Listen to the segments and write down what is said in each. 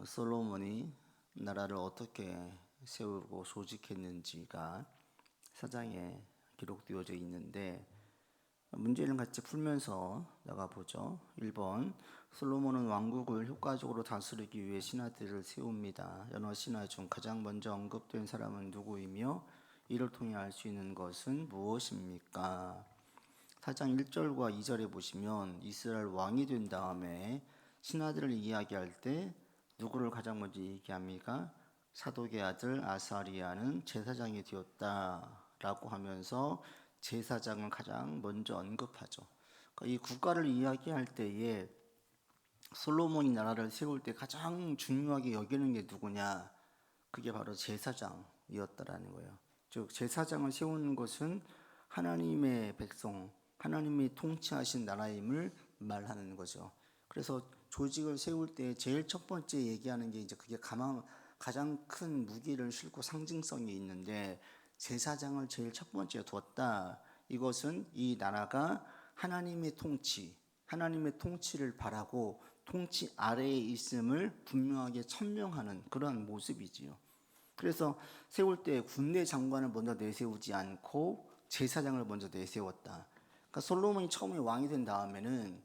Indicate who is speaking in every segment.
Speaker 1: 솔로몬이 나라를 어떻게 세우고 조직했는지가 사장에 기록되어져 있는데, 문제를 같이 풀면서 나가보죠. 1번, 솔로몬은 왕국을 효과적으로 다스리기 위해 신하들을 세웁니다. 여러 신하 중 가장 먼저 언급된 사람은 누구이며 이를 통해 알 수 있는 것은 무엇입니까? 4장 1절과 2절에 보시면 이스라엘 왕이 된 다음에 신하들을 이야기할 때 누구를 가장 먼저 얘기합니까? 사독의 아들 아사리아는 제사장이 되었다라고 하면서 제사장을 가장 먼저 언급하죠. 그러니까 이 국가를 이야기할 때에 솔로몬이 나라를 세울 때 가장 중요하게 여기는 게 누구냐? 그게 바로 제사장이었다라는 거예요. 즉 제사장을 세우는 것은 하나님의 백성, 하나님이 통치하신 나라임을 말하는 거죠. 그래서 조직을 세울 때 제일 첫 번째 얘기하는 게 이제 그게 가장 큰 무기를 싣고 상징성이 있는데, 제사장을 제일 첫 번째 두었다. 이것은 이 나라가 하나님의 통치를 바라고 통치 아래에 있음을 분명하게 천명하는 그러한 모습이지요. 그래서 세울 때 군대 장관을 먼저 내세우지 않고 제사장을 먼저 내세웠다. 그러니까 솔로몬이 처음에 왕이 된 다음에는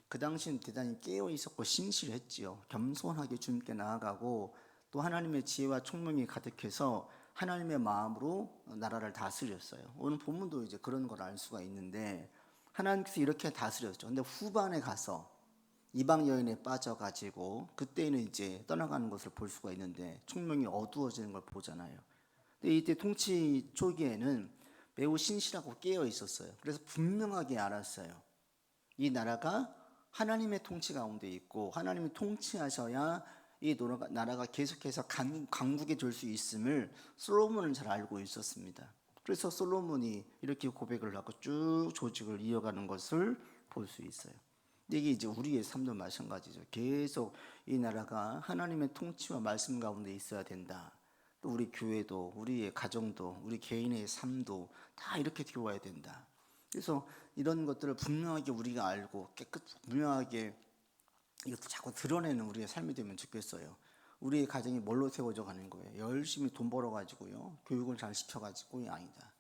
Speaker 1: 그 당시는 대단히 깨어 있었고 신실했지요. 겸손하게 주님께 나아가고 또 하나님의 지혜와 총명이 가득해서 하나님의 마음으로 나라를 다스렸어요. 오늘 본문도 이제 그런 걸 알 수가 있는데, 하나님께서 이렇게 다스렸죠. 근데 후반에 가서 이방 여인에 빠져가지고 그때는 이제 떠나가는 것을 볼 수가 있는데 총명이 어두워지는 걸 보잖아요. 근데 이때 통치 초기에는 매우 신실하고 깨어 있었어요. 그래서 분명하게 알았어요. 이 나라가 하나님의 통치 가운데 있고 하나님이 통치하셔야 이 나라가 계속해서 강국이 될 수 있음을 솔로몬은 잘 알고 있었습니다. 그래서 솔로몬이 이렇게 고백을 하고 쭉 조직을 이어가는 것을 볼 수 있어요. 이게 이제 우리의 삶도 마찬가지죠. 계속 이 나라가 하나님의 통치와 말씀 가운데 있어야 된다. 또 우리 교회도, 우리의 가정도, 우리 개인의 삶도 다 이렇게 되어야 된다. 그래서 이런 것들을 분명하게 우리가 알고 분명하게 이것도 자꾸 드러내는 우리의 삶이 되면 좋겠어요. 우리의 가정이 뭘로 세워져 가는 거예요? 열심히 돈 벌어가지고요, 교육을 잘 시켜가지고이 아니다.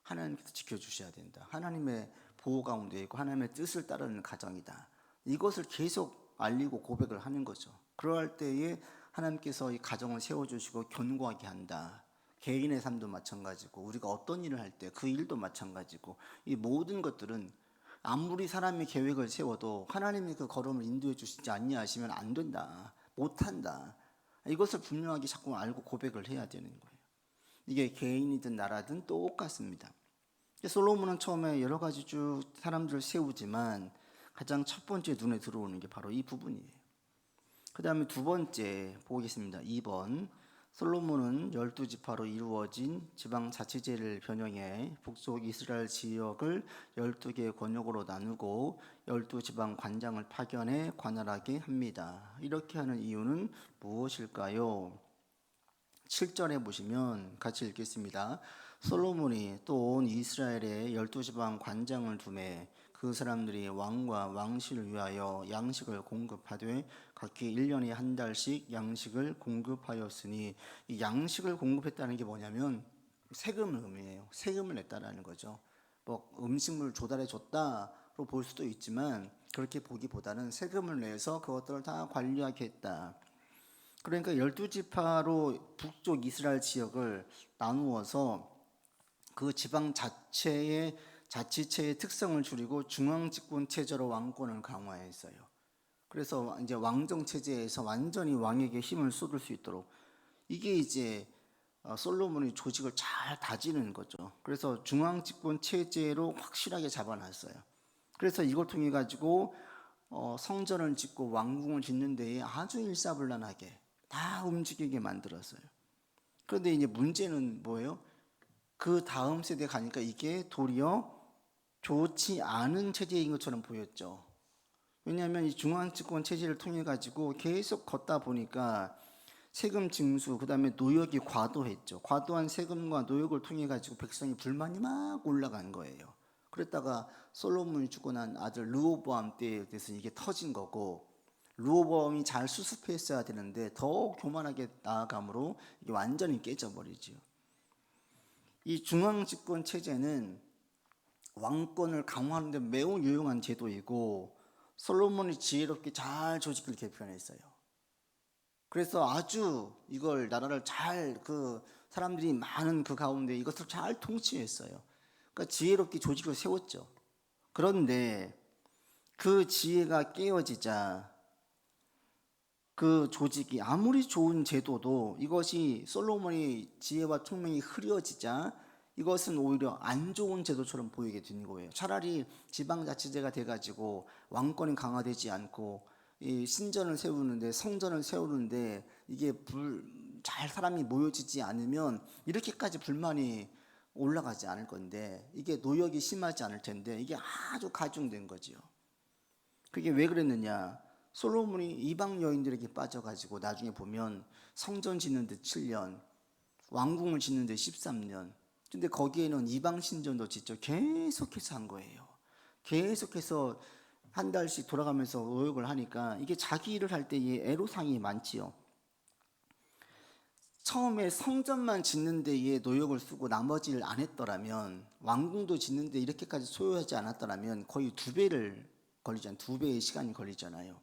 Speaker 1: 하나님께서 지켜주셔야 된다. 하나님의 보호 가운데 있고 하나님의 뜻을 따르는 가정이다. 이것을 계속 알리고 고백을 하는 거죠. 그럴 때에 하나님께서 이 가정을 세워주시고 견고하게 한다. 개인의 삶도 마찬가지고 우리가 어떤 일을 할 때 그 일도 마찬가지고, 이 모든 것들은 아무리 사람이 계획을 세워도 하나님이 그 걸음을 인도해 주시지 않냐 하시면 안 된다, 못한다. 이것을 분명하게 자꾸 알고 고백을 해야 되는 거예요. 이게 개인이든 나라든 똑같습니다. 솔로몬은 처음에 여러 가지 쭉 사람들을 세우지만 가장 첫 번째 눈에 들어오는 게 바로 이 부분이에요. 그 다음에 두 번째 보겠습니다. 2번, 솔로몬은 12지파로 이루어진 지방자치제를 변형해 북쪽 이스라엘 지역을 12개의 권역으로 나누고 12지방 관장을 파견해 관할하게 합니다. 이렇게 하는 이유는 무엇일까요? 7절에 보시면 같이 읽겠습니다. 솔로몬이 또 온 이스라엘에 12지방 관장을 두매 그 사람들이 왕과 왕실을 위하여 양식을 공급하되 각기 1년에 한 달씩 양식을 공급하였으니, 이 양식을 공급했다는 게 뭐냐면 세금을 의미해요. 세금을 냈다라는 거죠. 뭐 음식물 조달해 줬다로 볼 수도 있지만 그렇게 보기보다는 세금을 내서 그것들을 다 관리하게 했다. 그러니까 12지파로 북쪽 이스라엘 지역을 나누어서 그 지방 자치체의 특성을 줄이고 중앙 집권 체제로 왕권을 강화했어요. 그래서 이제 왕정 체제에서 완전히 왕에게 힘을 쏟을 수 있도록, 이게 이제 솔로몬이 조직을 잘 다지는 거죠. 그래서 중앙 집권 체제로 확실하게 잡아놨어요. 그래서 이걸 통해 가지고 성전을 짓고 왕궁을 짓는 데에 아주 일사불란하게 다 움직이게 만들었어요. 그런데 이제 문제는 뭐예요? 그 다음 세대 가니까 이게 도리어 좋지 않은 체제인 것처럼 보였죠. 왜냐하면 이 중앙집권 체제를 통해 가지고 계속 걷다 보니까 세금 징수, 그 다음에 노역이 과도했죠. 과도한 세금과 노역을 통해 가지고 백성이 불만이 막 올라간 거예요. 그랬다가 솔로몬이 죽고 난 아들 르호보암 때에 대해서 이게 터진 거고, 르호보암이 잘 수습했어야 되는데 더 교만하게 나아감으로 이게 완전히 깨져버리죠. 이 중앙 집권 체제는 왕권을 강화하는 데 매우 유용한 제도이고 솔로몬이 지혜롭게 잘 조직을 개편했어요. 그래서 아주 이걸 나라를 잘 사람들이 많은 그 가운데 이것을 잘 통치했어요. 그러니까 지혜롭게 조직을 세웠죠. 그런데 그 지혜가 깨어지자 그 조직이 아무리 좋은 제도도 이것이 솔로몬의 지혜와 총명이 흐려지자 이것은 오히려 안 좋은 제도처럼 보이게 된 거예요. 차라리 지방자치제가 돼가지고 왕권이 강화되지 않고 이 신전을 세우는데 성전을 세우는데 이게 잘 사람이 모여지지 않으면 이렇게까지 불만이 올라가지 않을 건데 이게 노역이 심하지 않을 텐데 이게 아주 가중된 거죠. 그게 왜 그랬느냐? 솔로몬이 이방 여인들에게 빠져가지고 나중에 보면 성전 짓는데 7년, 왕궁을 짓는데 13년. 근데 거기에는 이방 신전도 짓죠. 계속해서 한 거예요. 계속해서 한 달씩 돌아가면서 노역을 하니까 이게 자기 일을 할 때에 애로사항이 많지요. 처음에 성전만 짓는 데에 노역을 쓰고 나머지를 안 했더라면 왕궁도 짓는데 이렇게까지 소요하지 않았더라면 거의 2배를 걸리잖아요. 2배의 시간이 걸리잖아요.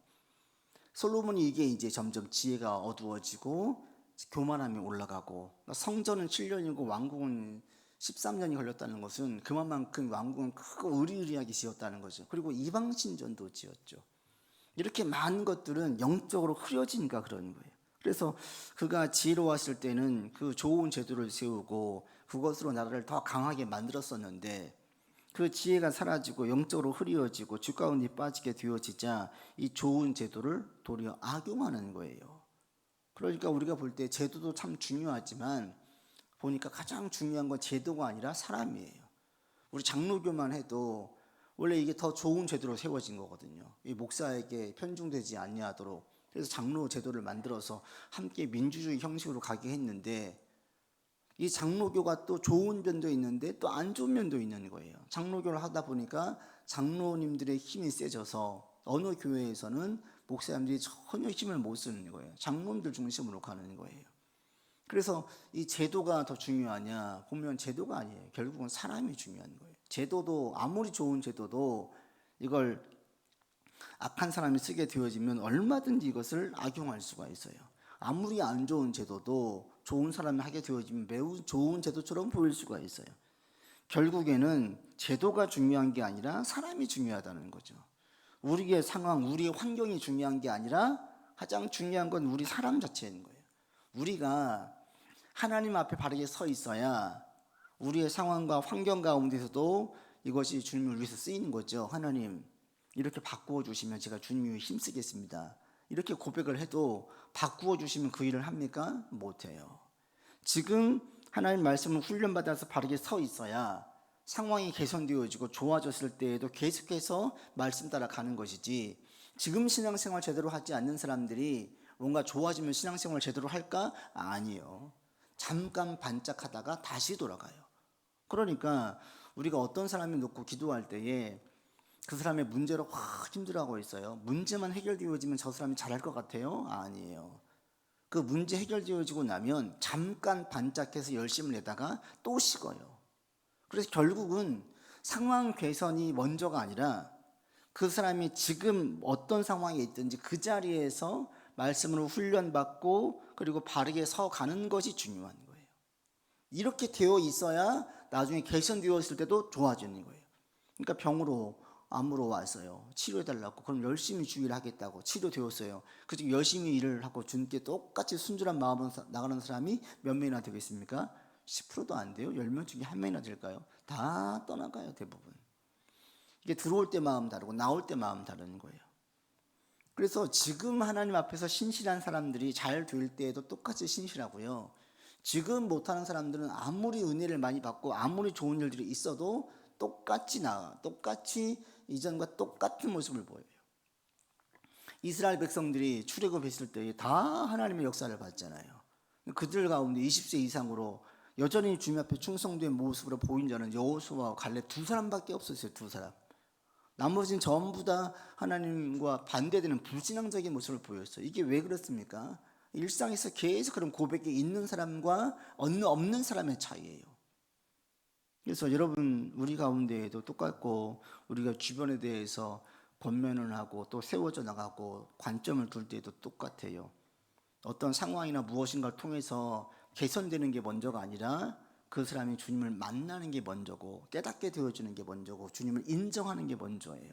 Speaker 1: 솔로몬이 이게 이제 점점 지혜가 어두워지고 교만함이 올라가고 성전은 7년이고 왕궁은 13년이 걸렸다는 것은 그만큼 왕궁은 크고 의리의리하게 지었다는 거죠. 그리고 이방 신전도 지었죠. 이렇게 많은 것들은 영적으로 흐려지니까 그런 거예요. 그래서 그가 지혜로웠을 때는 그 좋은 제도를 세우고 그것으로 나라를 더 강하게 만들었었는데 그 지혜가 사라지고 영적으로 흐려지고 주 가운데 빠지게 되어지자 이 좋은 제도를 도리어 악용하는 거예요. 그러니까 우리가 볼 때 제도도 참 중요하지만 보니까 가장 중요한 건 제도가 아니라 사람이에요. 우리 장로교만 해도 원래 이게 더 좋은 제도로 세워진 거거든요. 이 목사에게 편중되지 아니하도록 그래서 장로 제도를 만들어서 함께 민주주의 형식으로 가게 했는데 이 장로교가 또 좋은 면도 있는데 또 안 좋은 면도 있는 거예요. 장로교를 하다 보니까 장로님들의 힘이 세져서 어느 교회에서는 목사님들이 전혀 힘을 못 쓰는 거예요. 장로님들 중심으로 가는 거예요. 그래서 이 제도가 더 중요하냐 보면 제도가 아니에요. 결국은 사람이 중요한 거예요. 제도도 아무리 좋은 제도도 이걸 악한 사람이 쓰게 되어지면 얼마든지 이것을 악용할 수가 있어요. 아무리 안 좋은 제도도 좋은 사람이 하게 되어지면 매우 좋은 제도처럼 보일 수가 있어요. 결국에는 제도가 중요한 게 아니라 사람이 중요하다는 거죠. 우리의 상황, 우리의 환경이 중요한 게 아니라 가장 중요한 건 우리 사람 자체인 거예요. 우리가 하나님 앞에 바르게 서 있어야 우리의 상황과 환경 가운데서도 이것이 주님을 위해서 쓰이는 거죠. 하나님 이렇게 바꾸어 주시면 제가 주님 위해 힘쓰겠습니다. 이렇게 고백을 해도 바꾸어 주시면 그 일을 합니까? 못해요. 지금 하나님 말씀을 훈련받아서 바르게 서 있어야 상황이 개선되어지고 좋아졌을 때에도 계속해서 말씀 따라 가는 것이지 지금 신앙생활 제대로 하지 않는 사람들이 뭔가 좋아지면 신앙생활 제대로 할까? 아니요. 잠깐 반짝하다가 다시 돌아가요. 그러니까 우리가 어떤 사람이 놓고 기도할 때에 그 사람의 문제로 확 힘들어하고 있어요. 문제만 해결되어지면 저 사람이 잘할 것 같아요? 아니에요. 그 문제 해결되어지고 나면 잠깐 반짝해서 열심을 내다가 또 식어요. 그래서 결국은 상황 개선이 먼저가 아니라 그 사람이 지금 어떤 상황에 있든지 그 자리에서 말씀으로 훈련받고 그리고 바르게 서가는 것이 중요한 거예요. 이렇게 되어 있어야 나중에 개선되었을 때도 좋아지는 거예요. 그러니까 병으로 암으로 왔어요. 치료해달라고. 그럼 열심히 주의를 하겠다고 치료되었어요. 그래서 열심히 일을 하고 주님께 똑같이 순전한 마음으로 나가는 사람이 몇 명이나 되겠습니까? 10%도 안 돼요. 10명 중에 한 명이나 될까요? 다 떠나가요. 대부분. 이게 들어올 때 마음 다르고 나올 때 마음 다른 거예요. 그래서 지금 하나님 앞에서 신실한 사람들이 잘 될 때에도 똑같이 신실하고요. 지금 못하는 사람들은 아무리 은혜를 많이 받고 아무리 좋은 일들이 있어도 똑같이 이전과 똑같은 모습을 보여요. 이스라엘 백성들이 출애굽했을 때 다 하나님의 역사를 봤잖아요. 그들 가운데 20세 이상으로 여전히 주님 앞에 충성된 모습으로 보인 자는 여호수아와 갈렙 두 사람밖에 없었어요. 두 사람. 나머지는 전부 다 하나님과 반대되는 불신앙적인 모습을 보였어요. 이게 왜 그렇습니까? 일상에서 계속 그런 고백이 있는 사람과 없는 사람의 차이예요. 그래서 여러분, 우리 가운데에도 똑같고, 우리가 주변에 대해서 권면을 하고 또 세워져 나가고 관점을 둘 때도 똑같아요. 어떤 상황이나 무엇인가를 통해서 개선되는 게 먼저가 아니라 그 사람이 주님을 만나는 게 먼저고, 깨닫게 되어지는 게 먼저고, 주님을 인정하는 게 먼저예요.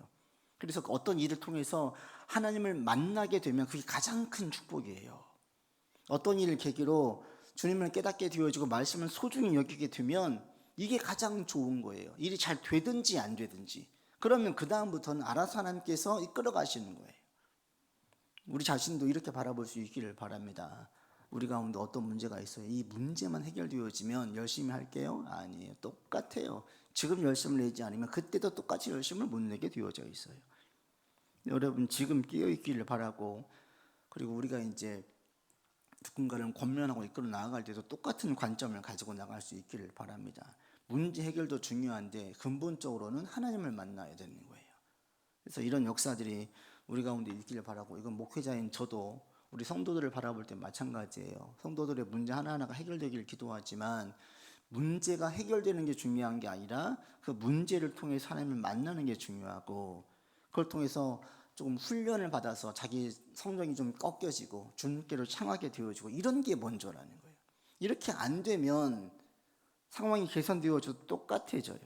Speaker 1: 그래서 어떤 일을 통해서 하나님을 만나게 되면 그게 가장 큰 축복이에요. 어떤 일을 계기로 주님을 깨닫게 되어지고 말씀을 소중히 여기게 되면 이게 가장 좋은 거예요. 일이 잘 되든지 안 되든지. 그러면 그 다음부터는 알아서 하나님께서 이끌어 가시는 거예요. 우리 자신도 이렇게 바라볼 수 있기를 바랍니다. 우리 가운데 어떤 문제가 있어요. 이 문제만 해결되어지면 열심히 할게요? 아니에요. 똑같아요. 지금 열심을 내지 않으면 그때도 똑같이 열심을 못 내게 되어져 있어요. 여러분, 지금 깨어 있기를 바라고, 그리고 우리가 이제 누군가를 권면하고 이끌어 나아갈 때도 똑같은 관점을 가지고 나갈 수 있기를 바랍니다. 문제 해결도 중요한데 근본적으로는 하나님을 만나야 되는 거예요. 그래서 이런 역사들이 우리 가운데 있기를 바라고, 이건 목회자인 저도 우리 성도들을 바라볼 때 마찬가지예요. 성도들의 문제 하나하나가 해결되기를 기도하지만 문제가 해결되는 게 중요한 게 아니라 그 문제를 통해서 하나님을 만나는 게 중요하고, 그걸 통해서 조금 훈련을 받아서 자기 성정이 좀 꺾여지고 주님께로 향하게 되어지고, 이런 게 먼저라는 거예요. 이렇게 안 되면 상황이 개선되어져도 똑같아져요.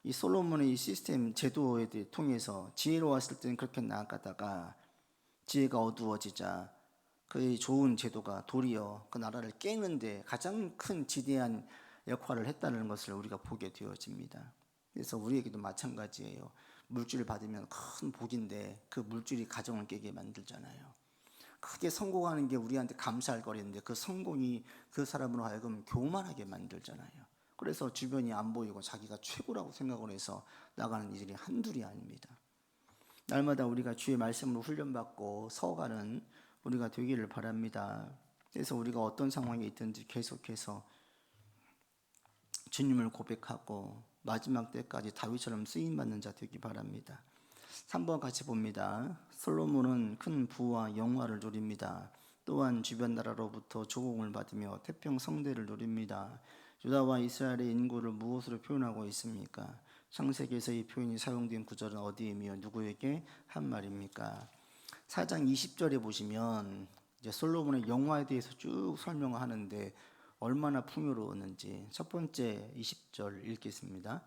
Speaker 1: 이 솔로몬의 이 시스템 제도에 통해서 지혜로웠을 때는 그렇게 나아가다가 지혜가 어두워지자 그의 좋은 제도가 도리어 그 나라를 깨는데 가장 큰 지대한 역할을 했다는 것을 우리가 보게 되어집니다. 그래서 우리에게도 마찬가지예요. 물질을 받으면 큰 복인데 그 물질이 가정을 깨게 만들잖아요. 크게 성공하는 게 우리한테 감사할 거리인데 그 성공이 그 사람으로 하여금 교만하게 만들잖아요. 그래서 주변이 안 보이고 자기가 최고라고 생각을 해서 나가는 이들이 한둘이 아닙니다. 날마다 우리가 주의 말씀으로 훈련받고 서가는 우리가 되기를 바랍니다. 그래서 우리가 어떤 상황에 있든지 계속해서 주님을 고백하고 마지막 때까지 다윗처럼 쓰임받는 자 되기 바랍니다. 3번 같이 봅니다. 솔로몬은 큰 부와 영화를 누립니다. 또한 주변 나라로부터 조공을 받으며 태평 성대를 누립니다. 유다와 이스라엘의 인구를 무엇으로 표현하고 있습니까? 창세기에서 이 표현이 사용된 구절은 어디이며 누구에게 한 말입니까? 4장 20절에 보시면 이제 솔로몬의 영화에 대해서 쭉 설명을 하는데 얼마나 풍요로웠는지 첫 번째 20절 읽겠습니다.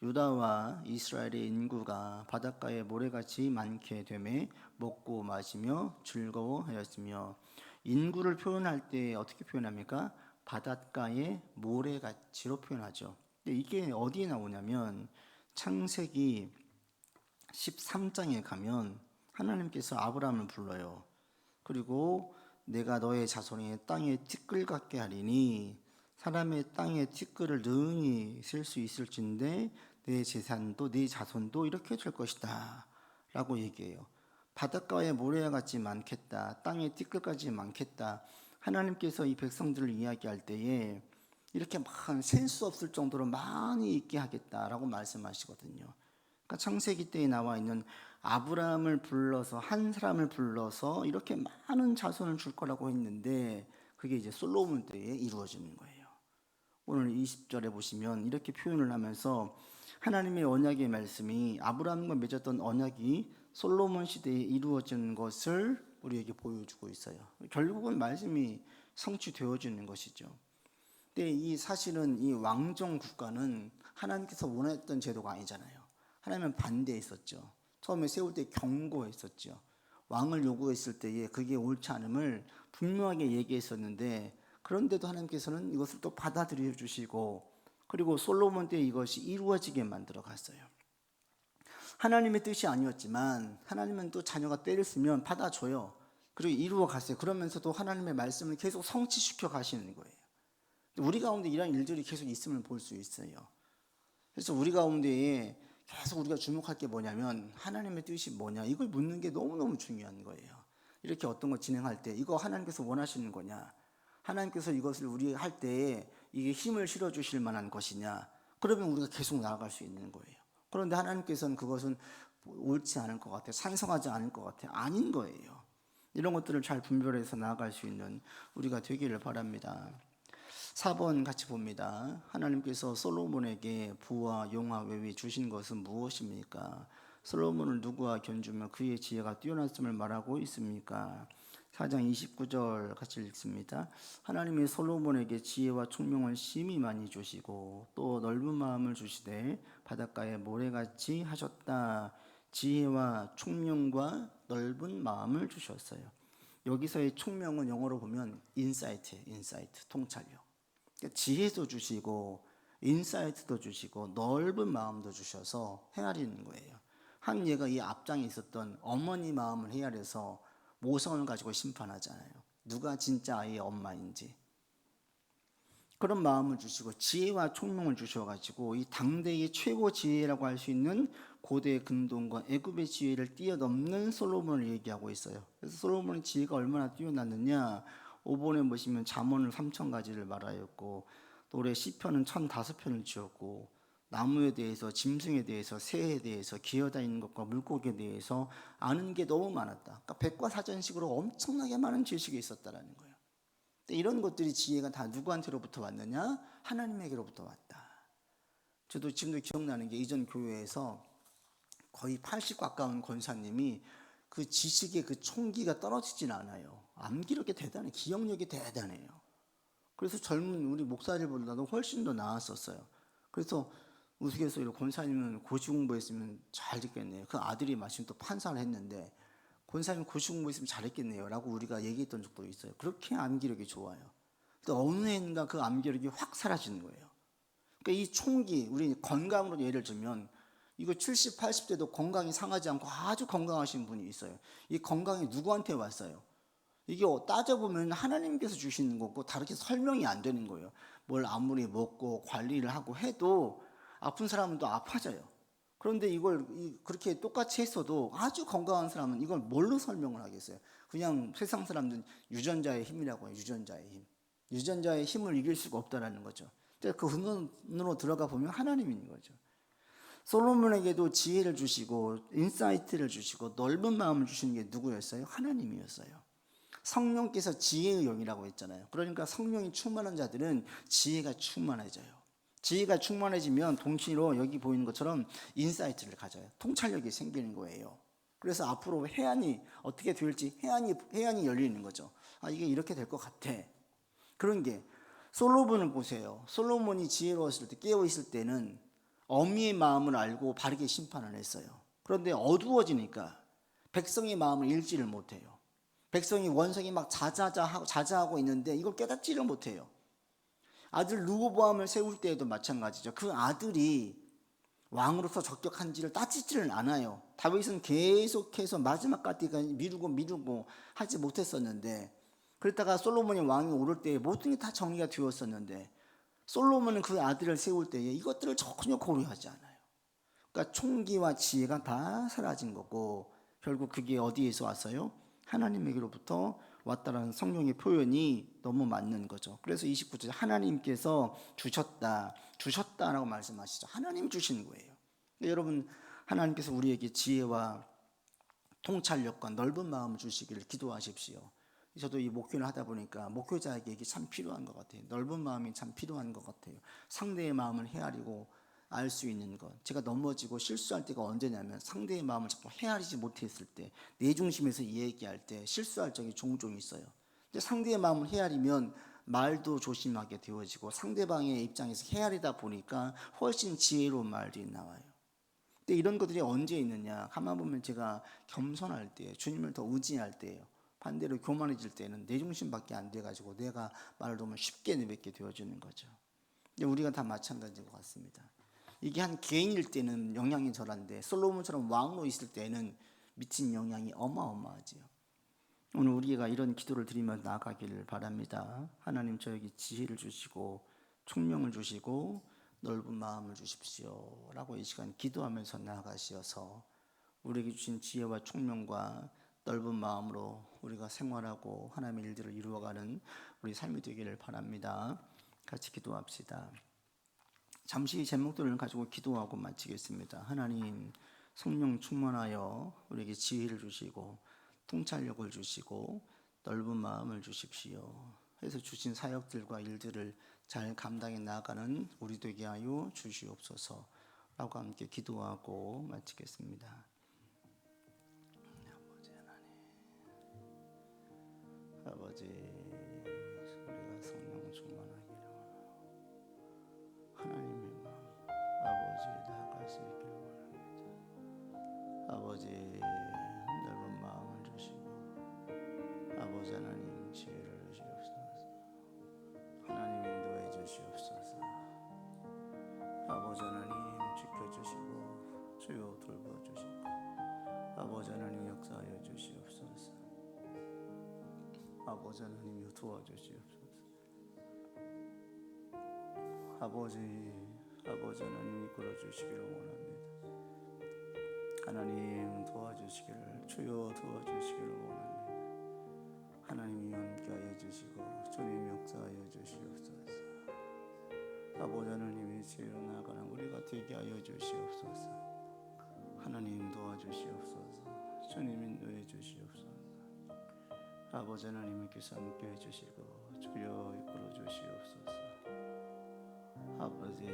Speaker 1: 유다와 이스라엘의 인구가 바닷가에 모래같이 많게 되매 먹고 마시며 즐거워하였으며, 인구를 표현할 때 어떻게 표현합니까? 바닷가에 모래같이로 표현하죠. 근데 이게 어디에 나오냐면 창세기 13장에 가면 하나님께서 아브라함을 불러요. 그리고 내가 너의 자손이 땅에 티끌 같게 하리니 사람의 땅에 티끌을 능히 셀 수 있을진데 내 재산도 내 자손도 이렇게 될 것이다 라고 얘기해요. 바닷가에 모래와 같이 많겠다, 땅에 티끌까지 많겠다. 하나님께서 이 백성들을 이야기할 때에 이렇게 막 셀 수 없을 정도로 많이 있게 하겠다라고 말씀하시거든요. 그러니까 창세기 때에 나와 있는 아브라함을 불러서, 한 사람을 불러서 이렇게 많은 자손을 줄 거라고 했는데 그게 이제 솔로몬 때에 이루어지는 거예요. 오늘 20절에 보시면 이렇게 표현을 하면서 하나님의 언약의 말씀이, 아브라함과 맺었던 언약이 솔로몬 시대에 이루어진 것을 우리에게 보여주고 있어요. 결국은 말씀이 성취되어지는 것이죠. 근데 이 사실은 이 왕정 국가는 하나님께서 원했던 제도가 아니잖아요. 하나님은 반대했었죠. 처음에 세울 때 경고했었죠. 왕을 요구했을 때에 그게 옳지 않음을 분명하게 얘기했었는데, 그런데도 하나님께서는 이것을 또 받아들여 주시고, 그리고 솔로몬 때 이것이 이루어지게 만들어 갔어요. 하나님의 뜻이 아니었지만 하나님은 또 자녀가 때를 쓰면 받아줘요. 그리고 이루어 갔어요. 그러면서도 하나님의 말씀을 계속 성취시켜 가시는 거예요. 우리 가운데 이런 일들이 계속 있음을 볼 수 있어요. 그래서 우리 가운데에 계속 우리가 주목할 게 뭐냐면 하나님의 뜻이 뭐냐, 이걸 묻는 게 너무너무 중요한 거예요. 이렇게 어떤 거 진행할 때 이거 하나님께서 원하시는 거냐, 하나님께서 이것을 우리 할 때에 이게 힘을 실어 주실 만한 것이냐, 그러면 우리가 계속 나아갈 수 있는 거예요. 그런데 하나님께서는 그것은 옳지 않을 것 같아요. 찬성하지 않을 것 같아요. 아닌 거예요. 이런 것들을 잘 분별해서 나아갈 수 있는 우리가 되기를 바랍니다. 4번 같이 봅니다. 하나님께서 솔로몬에게 부와 용화 외위 주신 것은 무엇입니까? 솔로몬을 누구와 견주며 그의 지혜가 뛰어났음을 말하고 있습니까? 4장 29절 같이 읽습니다. 하나님이 솔로몬에게 지혜와 총명을 심히 많이 주시고 또 넓은 마음을 주시되 바닷가에 모래같이 하셨다. 지혜와 총명과 넓은 마음을 주셨어요. 여기서의 총명은 영어로 보면 인사이트예요. 인사이트, 통찰력. 그러니까 지혜도 주시고 인사이트도 주시고 넓은 마음도 주셔서 헤아리는 거예요. 한 예가 이 앞장에 있었던 어머니 마음을 헤아려서 모성을 가지고 심판하잖아요. 누가 진짜 아이의 엄마인지. 그런 마음을 주시고 지혜와 총명을 주셔가지고 이 당대의 최고 지혜라고 할 수 있는 고대 근동과 애굽의 지혜를 뛰어넘는 솔로몬을 얘기하고 있어요. 그래서 솔로몬의 지혜가 얼마나 뛰어났느냐, 5번에 보시면 잠언을 3,000가지를 말하였고 노래 시편은 1,005편을 지었고 나무에 대해서, 짐승에 대해서, 새에 대해서, 기어다니는 것과 물고기에 대해서 아는 게 너무 많았다. 그러니까 백과사전식으로 엄청나게 많은 지식이 있었다라는 거예요. 이런 것들이 지혜가 다 누구한테로부터 왔느냐? 하나님에게로부터 왔다. 저도 지금도 기억나는 게 이전 교회에서 거의 80 가까운 권사님이 그 지식의 그 총기가 떨어지진 않아요. 암기력이 대단해, 기억력이 대단해요. 그래서 젊은 우리 목사들보다도 훨씬 더 나았었어요. 그래서 우스갯소리로 권사님은 고시 공부했으면 잘 됐겠네요. 그 아들이 마침 또 판사를 했는데 권사님 고시 공부했으면 잘했겠네요 라고 우리가 얘기했던 적도 있어요. 그렇게 암기력이 좋아요. 또 어느 해인가 그 암기력이 확 사라지는 거예요. 그러니까 이 총기, 우리 건강으로 예를 들면 이거 70, 80대도 건강이 상하지 않고 아주 건강하신 분이 있어요. 이 건강이 누구한테 왔어요? 이게 따져보면 하나님께서 주시는 거고 다르게 설명이 안 되는 거예요. 뭘 아무리 먹고 관리를 하고 해도 아픈 사람은 또 아파져요. 그런데 이걸 그렇게 똑같이 했어도 아주 건강한 사람은 이걸 뭘로 설명을 하겠어요? 그냥 세상 사람들은 유전자의 힘이라고 해요. 유전자의 힘. 유전자의 힘을 이길 수가 없다라는 거죠. 그 근원으로 들어가 보면 하나님인 거죠. 솔로몬에게도 지혜를 주시고 인사이트를 주시고 넓은 마음을 주시는 게 누구였어요? 하나님이었어요. 성령께서 지혜의 영이라고 했잖아요. 그러니까 성령이 충만한 자들은 지혜가 충만해져요. 지혜가 충만해지면 동시로 여기 보이는 것처럼 인사이트를 가져요. 통찰력이 생기는 거예요. 그래서 앞으로 해안이 어떻게 될지 해안이 열리는 거죠. 아, 이게 이렇게 될 것 같아. 그런 게 솔로몬을 보세요. 솔로몬이 지혜로웠을 때, 깨어 있을 때는 어미의 마음을 알고 바르게 심판을 했어요. 그런데 어두워지니까 백성의 마음을 읽지를 못해요. 백성이 원성이 막 자자하고 있는데 이걸 깨닫지를 못해요. 아들 르호보암을 세울 때에도 마찬가지죠. 그 아들이 왕으로서 적격한지를 따지지를 않아요. 다윗은 계속해서 마지막까지 미루고 하지 못했었는데, 그러다가 솔로몬이 왕이 오를 때 모든 게 다 정리가 되었었는데 솔로몬은 그 아들을 세울 때에 이것들을 전혀 고려하지 않아요. 그러니까 총기와 지혜가 다 사라진 거고 결국 그게 어디에서 왔어요? 하나님에게로부터 왔다라는 성령의 표현이 너무 맞는 거죠. 그래서 29절 하나님께서 주셨다라고 말씀하시죠. 하나님 주시는 거예요. 여러분, 하나님께서 우리에게 지혜와 통찰력과 넓은 마음을 주시기를 기도하십시오. 저도 이 목회를 하다 보니까 목회자에게 이게 참 필요한 것 같아요. 넓은 마음이 참 필요한 것 같아요. 상대의 마음을 헤아리고 알 수 있는 것. 제가 넘어지고 실수할 때가 언제냐면 상대의 마음을 자꾸 헤아리지 못했을 때, 내 중심에서 얘기할 때 실수할 적이 종종 있어요. 근데 상대의 마음을 헤아리면 말도 조심하게 되어지고 상대방의 입장에서 헤아리다 보니까 훨씬 지혜로운 말들이 나와요. 근데 이런 것들이 언제 있느냐? 가만 보면 제가 겸손할 때, 주님을 더 의지할 때예요. 반대로 교만해질 때는 내 중심밖에 안 돼가지고 내가 말을 너무 쉽게 내뱉게 되어지는 거죠. 근데 우리가 다 마찬가지인 것 같습니다. 이게 한 개인일 때는 영향이 덜한데 솔로몬처럼 왕으로 있을 때는 미친 영향이 어마어마하지요. 오늘 우리가 이런 기도를 드리며 나아가기를 바랍니다. 하나님, 저에게 지혜를 주시고 총명을 주시고 넓은 마음을 주십시오 라고 이 시간 기도하면서 나아가시어서 우리에게 주신 지혜와 총명과 넓은 마음으로 우리가 생활하고 하나님의 일들을 이루어가는 우리 삶이 되기를 바랍니다. 같이 기도합시다. 잠시 제목들을 가지고 기도하고 마치겠습니다. 하나님, 성령 충만하여 우리에게 지혜를 주시고 통찰력을 주시고 넓은 마음을 주십시오. 해서 주신 사역들과 일들을 잘 감당해 나가는 우리 되게 하여 주시옵소서 라고 함께 기도하고 마치겠습니다. 아버지, 우리가 성령 충만하기를 원하고 하나님의 마음 아버지에 나아갈 수 있기를 원합니다. 아버지, 넓은 마음을 주시고 아버지 하나님 지혜를 주시옵소서. 하나님 인도해 주시옵소서. 아버지 하나님 지켜주시고 주여 돌봐주시고 아버지 하나님 역사하여 주시옵소서. 아버지 하나님 도와주시옵소서. 아버지 하나님 이끌어 주시기를 원합니다. 하나님 도와주시기를 주여 도와주시기를 원합니다. 하나님이 함께하여 주시고 주님 역사하여 주시옵소서. 아버지 하나님의 지혜로 나아가는 우리가 되게 하여 주시옵소서. 하나님 도와주시옵소서. 주님 인도해 주시옵소서. 아버지 하나님께서 함께해 주시고 주여 이끌어 주시옵소서. 아버지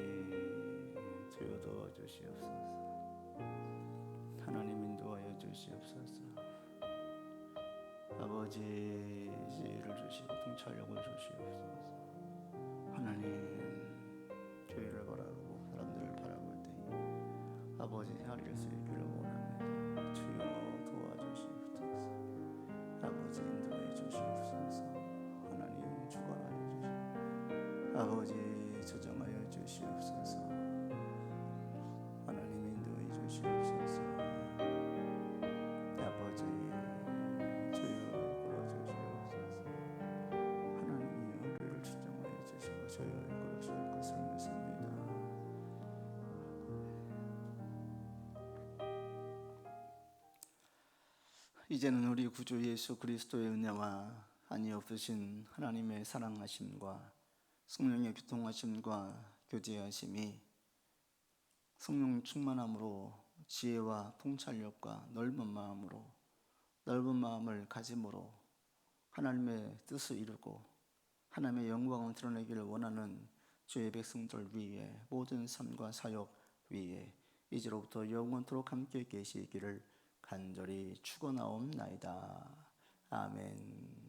Speaker 1: 주여 도와주시옵소서. 하나님 인도하여 주시옵소서. 아버지 지혜를 주시고 통찰력을 주시옵소서. 하나님 교회를 바라보고 사람들을 바라볼 때 아버지 헤아릴 수 있기를 원합니다. 주여 도와주시옵소서. 아버지 인도해 주시옵소서. 하나님 주관하여 주시옵소서. 아버지 조정하여 주시옵소서. 하나님 인도해 주시옵소서. 아버지 주여 이끌어 주시옵소서. 하나님이 우리를 조정하여 주시고 주여 이끌어 주실 것을 믿습니다. 이제는 우리 구주 예수 그리스도의 은혜와 한이 없으신 하나님의 사랑하심과 성령의 교통하심과 교제하심이 성령 충만함으로 지혜와 통찰력과 넓은 마음을 가짐으로 하나님의 뜻을 이루고 하나님의 영광을 드러내기를 원하는 주의 백성들 위에 모든 삶과 사역 위에 이제로부터 영원토록 함께 계시기를 간절히 축원하옵나이다. 아멘.